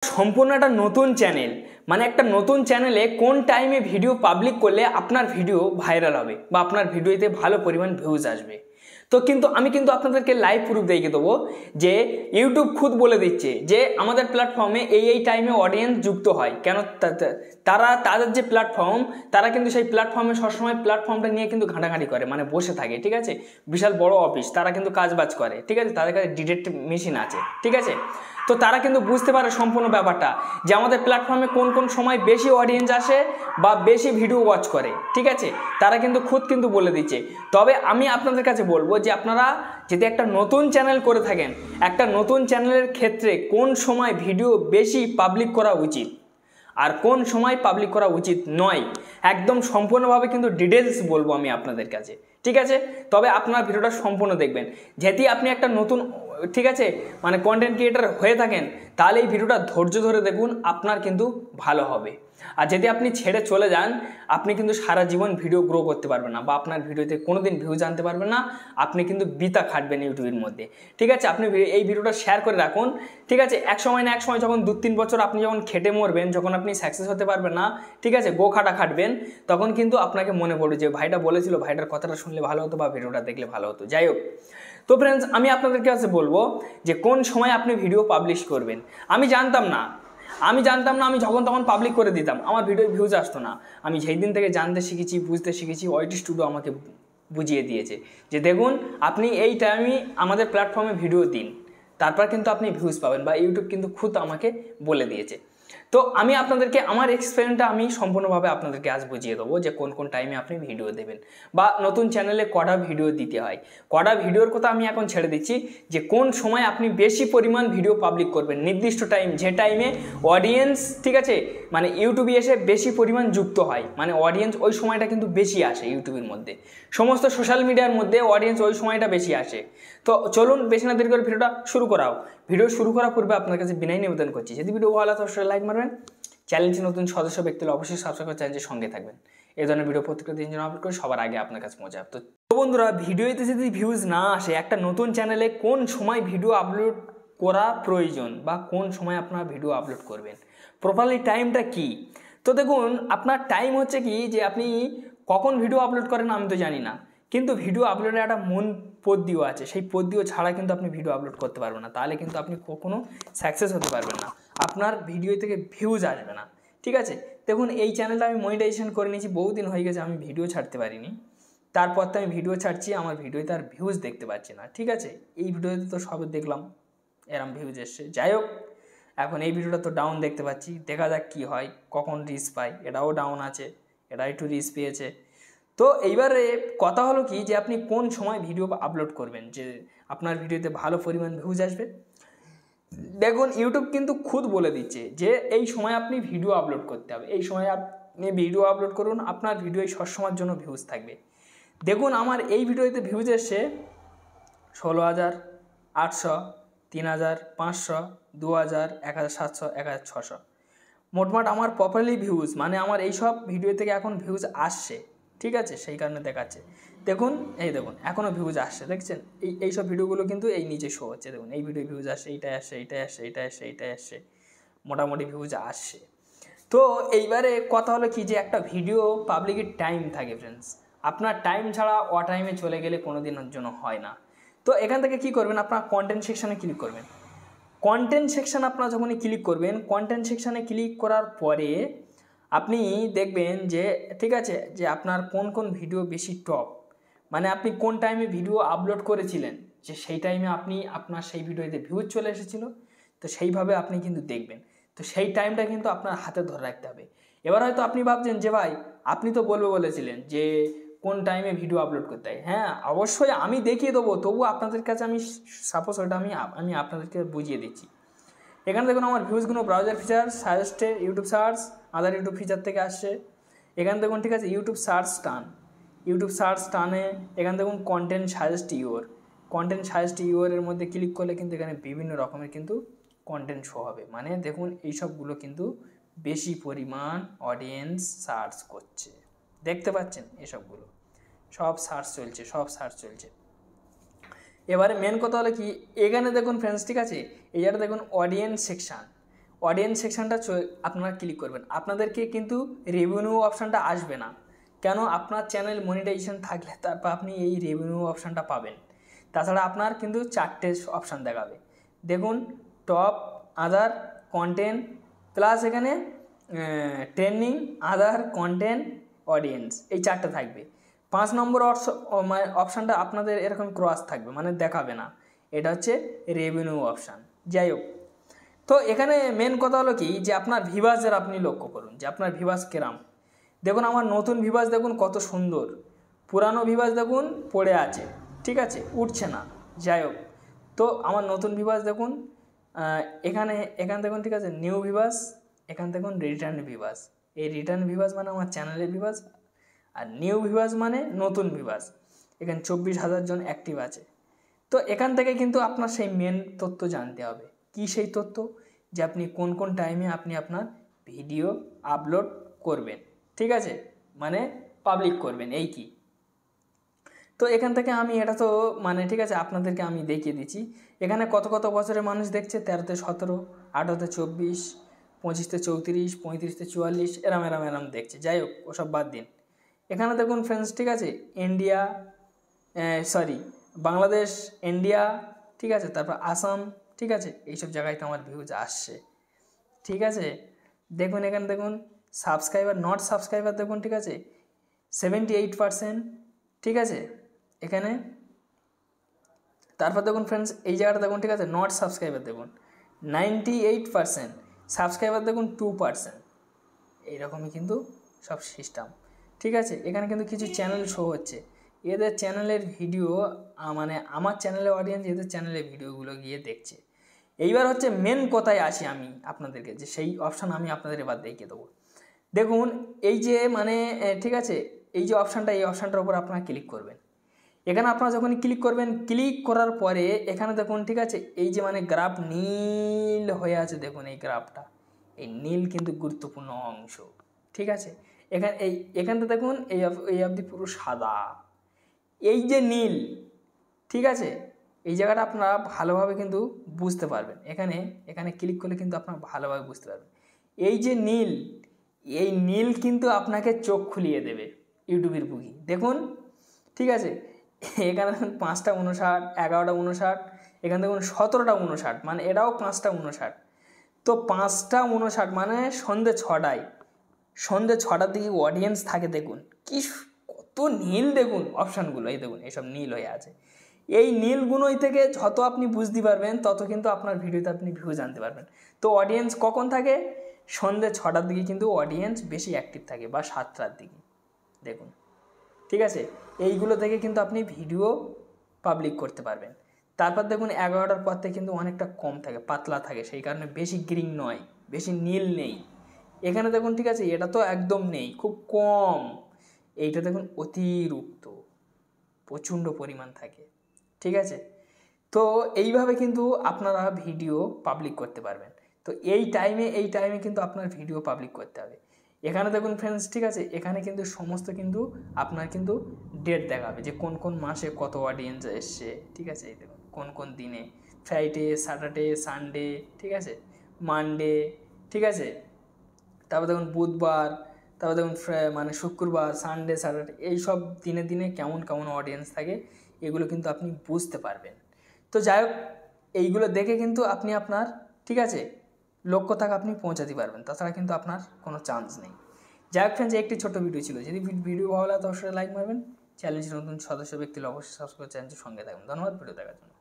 সম্পূর্ণ একটা নতুন চ্যানেল, মানে একটা নতুন চ্যানেলে কোন টাইমে ভিডিও পাবলিক করলে আপনার ভিডিও ভাইরাল হবে বা আপনার ভিডিওতে ভালো পরিমাণ ভিউজ আসবে। তো আমি আপনাদেরকে লাইভ প্রুফ দেখিয়ে দেবো যে ইউটিউব খুদ বলে দিচ্ছে যে আমাদের প্ল্যাটফর্মে এই টাইমে অডিয়েন্স যুক্ত হয়। কেন? তাদের যে প্ল্যাটফর্ম, তারা কিন্তু সেই প্ল্যাটফর্মে সবসময় প্ল্যাটফর্মটা নিয়ে কিন্তু ঘাঁটাঘাঁটি করে, মানে বসে থাকে, ঠিক আছে। বিশাল বড় অফিস, তারা কিন্তু কাজবাজ করে, ঠিক আছে, তাদের কাছে ডিটেক্ট মেশিন আছে, ঠিক আছে। তো তারা কিন্তু বুঝতে পারে সম্পূর্ণ ব্যাপারটা যে আমাদের প্ল্যাটফর্মে কোন কোন সময় বেশি অডিয়েন্স আসে বা বেশি ভিডিও ওয়াচ করে, ঠিক আছে। তারা কিন্তু খুদ বলে দিচ্ছে। তবে আমি আপনাদের কাছে বলবো যে আপনারা যদি একটা নতুন চ্যানেল করে থাকেন, একটা নতুন চ্যানেলের ক্ষেত্রে কোন সময় ভিডিও বেশি পাবলিক করা উচিত আর কোন সময় পাবলিক করা উচিত নয়, একদম সম্পূর্ণভাবে কিন্তু ডিটেলস বলবো আমি আপনাদের কাছে, ঠিক আছে। তবে আপনার ভিডিওটা সম্পূর্ণ দেখবেন। যেহেতু আপনি একটা নতুন, ঠিক আছে, মানে কন্টেন্ট ক্রিয়েটার হয়ে থাকেন, তাহলে এই ভিডিওটা ধৈর্য ধরে দেখুন, আপনার কিন্তু ভালো হবে। আর যদি আপনি ছেড়ে চলে যান, আপনি কিন্তু সারা জীবন ভিডিও গ্রো করতে পারবেন না বা আপনার ভিডিওতে কোনোদিন ভিউজ আনতে পারবেন না। আপনি কিন্তু বৃথা খাটবেন ইউটিউবের মধ্যে, ঠিক আছে। আপনি এই ভিডিওটা শেয়ার করে রাখুন, ঠিক আছে। এক সময় না এক সময় যখন 2-3 বছর আপনি যখন খেটে মরবেন, যখন আপনি সাকসেস হতে পারবেন না, ঠিক আছে, গো খাটা খাটবেন, তখন কিন্তু আপনাকে মনে পড়বে যে ভাইটা বলেছিল, ভাইটার কথাটা শুনলে ভালো হতো বা ভিডিওটা দেখলে ভালো হতো। যাই হোক, তো ফ্রেন্ডস, আমি আপনাদের কাছে বলবো যে কোন সময় আপনি ভিডিও পাবলিশ করবেন। আমি জানতাম না, আমি যখন তখন পাবলিক করে দিতাম, আমার ভিডিও ভিউজ আসতো না। আমি যেই দিন থেকে জানতে শিখেছি, বুঝতে শিখেছি, ওয়াইটি স্টুডিও আমাকে বুঝিয়ে দিয়েছে যে দেখুন, আপনি এই টাইমে আমাদের প্ল্যাটফর্মে ভিডিও দিন, তারপর কিন্তু আপনি ভিউজ পাবেন, বা ইউটিউব কিন্তু খুদ আমাকে বলে দিয়েছে। তো আমি আপনাদেরকে আমার এক্সপেরিয়েন্সটা আমি সম্পূর্ণভাবে আপনাদেরকে আজ বুঝিয়ে দেবো যে কোন কোন টাইমে আপনি ভিডিও দেবেন বা নতুন চ্যানেলে কটা ভিডিও দিতে হয়। কটা ভিডিওর কথা আমি এখন ছেড়ে দিচ্ছি যে কোন সময় আপনি বেশি পরিমাণ ভিডিও পাবলিক করবেন, নির্দিষ্ট টাইম, যে টাইমে অডিয়েন্স, ঠিক আছে, মানে ইউটিউবে এসে বেশি পরিমাণ যুক্ত হয়, মানে অডিয়েন্স ওই সময়টা কিন্তু বেশি আসে ইউটিউবের মধ্যে, সমস্ত সোশ্যাল মিডিয়ার মধ্যে অডিয়েন্স ওই সময়টা বেশি আসে। তো চলুন বেশি না দেরি করে ভিডিওটা শুরু করাও। ভিডিও শুরু করার পূর্বে আপনার কাছে বিনয় নিবেদন করছি, যদি ভিডিও ভালো লাগে অবশ্যই লাইক মারবেন। চ্যানেলটি নতুন সদস্য ব্যক্তি হলে অবশ্যই সাবস্ক্রাইব করে চ্যানেলের সঙ্গে থাকবেন। এই ধরনের ভিডিও প্রত্যেকটা দিন যেন আপলোড করি সবার আগে আপনার কাছে মজা। তো বন্ধুরা, ভিডিওতে যদি ভিউজ না আসে, একটা নতুন চ্যানেলে কোন সময় ভিডিও আপলোড করা প্রয়োজন বা কোন সময় আপনার ভিডিও আপলোড করবেন, প্রপারলি টাইমটা কি? তো দেখুন, আপনার টাইম হচ্ছে কি যে আপনি কখন ভিডিও আপলোড করেন আমি তো জানি না, কিন্তু ভিডিও আপলোডের একটা মন পদ্ধতিও আছে, সেই পদ্ধতিও ছাড়া কিন্তু আপনি ভিডিও আপলোড করতে পারবেন না, তাহলে কিন্তু আপনি কখনো সাকসেস হতে পারবেন না, আপনার ভিডিও থেকে ভিউজ আসবে না, ঠিক আছে। দেখুন, এই চ্যানেলটা আমি মনিটাইজেশন করে নিয়েছি, বহুদিন হয়ে গেছে আমি ভিডিও ছাড়তে পারিনি, তারপর তো আমি ভিডিও ছাড়ছি, আমার ভিডিওতে আর ভিউজ দেখতে পাচ্ছি না, ঠিক আছে। এই ভিডিওতে তো সব দেখলাম এরম ভিউজ এসছে। যাই হোক, এখন এই ভিডিওটা তো ডাউন দেখতে পাচ্ছি, দেখা যাক কি হয়, কখন রিচ পাই। এটাও ডাউন আছে, এটা একটু রিচ পেয়েছে। তো এইবারে কথা হলো কি যে আপনি কোন সময় ভিডিও আপলোড করবেন যে আপনার ভিডিওতে ভালো পরিমাণ ভিউজ আসবে। দেখুন, ইউটিউব কিন্তু খুদ বলে দিচ্ছে যে এই সময় আপনি ভিডিও আপলোড করতে হবে, এই সময় আপনি ভিডিও আপলোড করুন, আপনার ভিডিও সবসময়ের জন্য ভিউজ থাকবে। দেখুন, আমার এই ভিডিওতে ভিউজ এসছে 16,800, 3,500, 2,000, 1,700, 1,600, মোটমাট আমার প্রপারলি ভিউজ, মানে আমার এইসব ভিডিও থেকে এখন ভিউজ আসছে, ঠিক আছে, সেই কারণে দেখাচ্ছে। দেখুন, এই দেখুন এখনও ভিউজ আসছে, দেখছেন, এইসব ভিডিওগুলো কিন্তু এই নিচে শো হচ্ছে। দেখুন, এই ভিডিও ভিউজ আসছে, এইটাই আসছে, এইটাই আসছে, এইটাই আসছে, এইটাই আসছে, মোটামুটি ভিউজ আসছে। তো এইবারে কথা হলো কি যে একটা ভিডিও পাবলিকের টাইম থাকে ফ্রেন্ডস, আপনার টাইম ছাড়া টাইমে চলে গেলে কোনো দিনের জন্য হয় না। তো এখান থেকে কি করবেন, আপনার কন্টেন্ট সেকশানে ক্লিক করবেন। কন্টেন্ট সেকশান আপনারা যখনই ক্লিক করবেন, কন্টেন্ট সেকশানে ক্লিক করার পরে আপনি দেখবেন যে, ঠিক আছে, যে আপনার কোন কোন ভিডিও বেশি টপ, মানে আপনি কোন টাইমে ভিডিও আপলোড করেছিলেন, যে সেই টাইমে আপনার সেই ভিডিওতে ভিউজ চলে এসেছিলো, তো সেইভাবে আপনি কিন্তু দেখবেন। তো সেই টাইমটা কিন্তু আপনার হাতে ধরে রাখতে হবে। এবার হয়তো আপনি ভাবছেন যে ভাই, আপনি তো বলেছিলেন যে কোন টাইমে ভিডিও আপলোড করতে হয়। হ্যাঁ, অবশ্যই আমি দেখিয়ে দেবো, তবুও আপনাদের কাছে আমি সাপোজ ওটা আমি আপনাদেরকে বুঝিয়ে দিচ্ছি। এখানে দেখুন আমার ভিউজগুলো ব্রাউজার ফিচার, সাজেস্টে, YouTube search, other YouTube feature থেকে আসছে। এখানে দেখুন, ঠিক আছে, ইউটিউব সার্চ টানে এখানে দেখুন কন্টেন্ট সাজেস্ট ইউর এর মধ্যে ক্লিক করলে কিন্তু এখানে বিভিন্ন রকমের কিন্তু কন্টেন্ট শো হবে। মানে দেখুন, এইসবগুলো কিন্তু বেশি পরিমাণ অডিয়েন্স সার্চ করছে, দেখতে পাচ্ছেন, এসবগুলো সব সার্চ চলছে। এবারে মেন কথা হলো কি, এখানে দেখুন ফ্রেন্ডস, ঠিক আছে, এই জায়গাটা দেখুন অডিয়েন্স সেকশান, অডিয়েন্স সেকশনটা আপনারা ক্লিক করবেন, আপনাদেরকে কিন্তু রেভিনিউ অপশানটা আসবে না। কেন? আপনার চ্যানেল মনিটাইজেশন থাকলে তারপর আপনি এই রেভিনিউ অপশানটা পাবেন। তাছাড়া আপনার কিন্তু 4টে অপশান দেখাবে, দেখুন টপ, আদার, কন্টেন্ট, প্লাস এখানে ট্রেন্ডিং, আদার, কন্টেন্ট, অডিয়েন্স, এই 4টে থাকবে। 5 নম্বর অপশানটা আপনাদের এরকম ক্রস থাকবে, মানে দেখাবে না, এটা হচ্ছে রেভিনিউ অপশান। যাই হোক, তো এখানে মেন কথা হলো কি যে আপনার ভিউয়ার্সের আপনি লক্ষ্য করুন যে আপনার ভিউয়ার্স কেরাম। দেখুন আমার নতুন ভিউয়ার্স দেখুন কত সুন্দর, পুরানো ভিউয়ার্স দেখুন পড়ে আছে, ঠিক আছে, উঠছে না। যাই হোক, তো আমার নতুন ভিউয়ার্স দেখুন এখানে দেখুন, ঠিক আছে, নিউ ভিউয়ার্স, এখান দেখুন রিটার্ন ভিউয়ার্স। এই রিটার্ন ভিউয়ার্স মানে আমার চ্যানেলের ভিউয়ার্স, আর নিউ ভিউয়ার্স মানে নতুন ভিউয়ার্স। এখানে 24,000 জন অ্যাক্টিভ আছে। তো এখান থেকে কিন্তু আপনার সেই মেন তথ্য জানতে হবে। কি সেই তথ্য? যে আপনি কোন কোন টাইমে আপনি আপনার ভিডিও আপলোড করবেন, ঠিক আছে, মানে পাবলিক করবেন, এই কি। তো এখান থেকে আমি এটা তো মানে ঠিক আছে আপনাদেরকে আমি দেখিয়ে দিচ্ছি এখানে কত কত বছরের মানুষ দেখছে। 13তে 17, 18তে 24, 25তে 34, 35তে 44, এরম দেখছে। যাই হোক, ওসব বাদ দিন। এখানে দেখুন ফ্রেন্ডস, ঠিক আছে, ইন্ডিয়া, বাংলাদেশ, ইন্ডিয়া, ঠিক আছে, তারপর আসাম, ঠিক আছে, এইসব জায়গায় তো আমার ভিউজ আসছে, ঠিক আছে। দেখুন এখানে দেখুন সাবস্ক্রাইবার, নট সাবস্ক্রাইবার দেখুন, ঠিক আছে, 78%, ঠিক আছে এখানে। তারপর দেখুন ফ্রেন্ডস এই জায়গাটা দেখুন, ঠিক আছে, নট সাবস্ক্রাইবার দেখুন 98%, সাবস্ক্রাইবার দেখুন 2%। এইরকমই কিন্তু সব সিস্টেম, ঠিক আছে। এখানে কিন্তু কিছু চ্যানেল শো হচ্ছে, এদের চ্যানেলের ভিডিও মানে আমার চ্যানেলের অডিয়েন্স এদের চ্যানেলের ভিডিওগুলো গিয়ে দেখছে। এইবার হচ্ছে মেন কথায় আসি আমি আপনাদেরকে, যে সেই অপশান আমি আপনাদের এবার দেখিয়ে দেবো। দেখুন এই যে মানে ঠিক আছে, এই যে অপশানটা, এই অপশানটার উপর আপনারা ক্লিক করবেন। এখানে আপনারা যখন ক্লিক করবেন, ক্লিক করার পরে এখানে দেখুন, ঠিক আছে, এই যে মানে গ্রাফ নীল হয়ে আছে, দেখুন এই গ্রাফটা, এই নীল কিন্তু গুরুত্বপূর্ণ অংশ, ঠিক আছে। এখানটা দেখুন এই অবধি পুরো সাদা, এই যে নীল, ঠিক আছে, এই জায়গাটা আপনারা ভালোভাবে কিন্তু বুঝতে পারবেন। এখানে ক্লিক করলে কিন্তু আপনারা ভালোভাবে বুঝতে পারবেন। এই যে নীল, এই নীল কিন্তু আপনাকে চোখ খুলিয়ে দেবে ইউটিউবের বুকি। দেখুন, ঠিক আছে, এখানে দেখুন 5টা 59, 11টা 59, এখানে দেখুন 17টা 59, মানে এটাও 5টা 59। তো 5টা 59 মানে সন্ধ্যে 6টায়, সন্ধ্যে 6টার দিকে অডিয়েন্স থাকে। দেখুন কি কত নীল, দেখুন অপশানগুলো, এই দেখুন এইসব নীল হয়ে আছে। এই নীলগুলোই থেকে যত আপনি বুঝতে পারবেন তত কিন্তু আপনার ভিডিওতে আপনি ভিউ জানতে পারবেন। তো অডিয়েন্স কখন থাকে? সন্ধ্যে 6টার দিকে কিন্তু অডিয়েন্স বেশি অ্যাক্টিভ থাকে, বা 7টার দিকে, দেখুন, ঠিক আছে। এইগুলো থেকে কিন্তু আপনি ভিডিও পাবলিক করতে পারবেন। তারপর দেখুন 11টার পর থেকে কিন্তু অনেকটা কম থাকে, পাতলা থাকে, সেই কারণে বেশি গ্রিন নয়, বেশি নীল নেই। এখানে দেখুন, ঠিক আছে, এটা তো একদম নেই, খুব কম। এইটা দেখুন অতিরিক্ত, প্রচণ্ড পরিমাণ থাকে, ঠিক আছে। তো এইভাবে কিন্তু আপনারা ভিডিও পাবলিক করতে পারবেন। তো এই টাইমে কিন্তু আপনার ভিডিও পাবলিক করতে হবে। এখানে দেখুন ফ্রেন্ডস, ঠিক আছে, এখানে কিন্তু সমস্ত কিন্তু আপনার কিন্তু ডেট দেখাবে, যে কোন কোন মাসে কত অডিয়েন্স এসছে, ঠিক আছে। এই দেখুন কোন কোন দিনে, ফ্রাইডে, স্যাটারডে, সানডে, ঠিক আছে, মানডে, ঠিক আছে, তারপর দেখুন বুধবার, তারপর দেখুন মানে শুক্রবার, সানডে, স্যাটারডে, এই সব দিনে দিনে কেমন কেমন অডিয়েন্স থাকে, এগুলো কিন্তু আপনি বুঝতে পারবেন। তো যাই হোক, এইগুলো দেখে কিন্তু আপনি আপনার, ঠিক আছে, লক্ষ্য থাকা আপনি পৌঁছাতে পারবেন, তাছাড়া কিন্তু আপনার কোনো চান্স নেই। যাই হোক ফ্রেন্ডস, একটি ছোট্ট ভিডিও ছিল, যদি ভিডিও ভালো লাগে অবশ্যই লাইক মারবেন, চ্যানেলটি নতুন সদস্য ব্যক্তি অবশ্যই সাবস্ক্রাইব চ্যানেলটির সঙ্গে থাকবেন। ধন্যবাদ ভিডিও দেখার জন্য।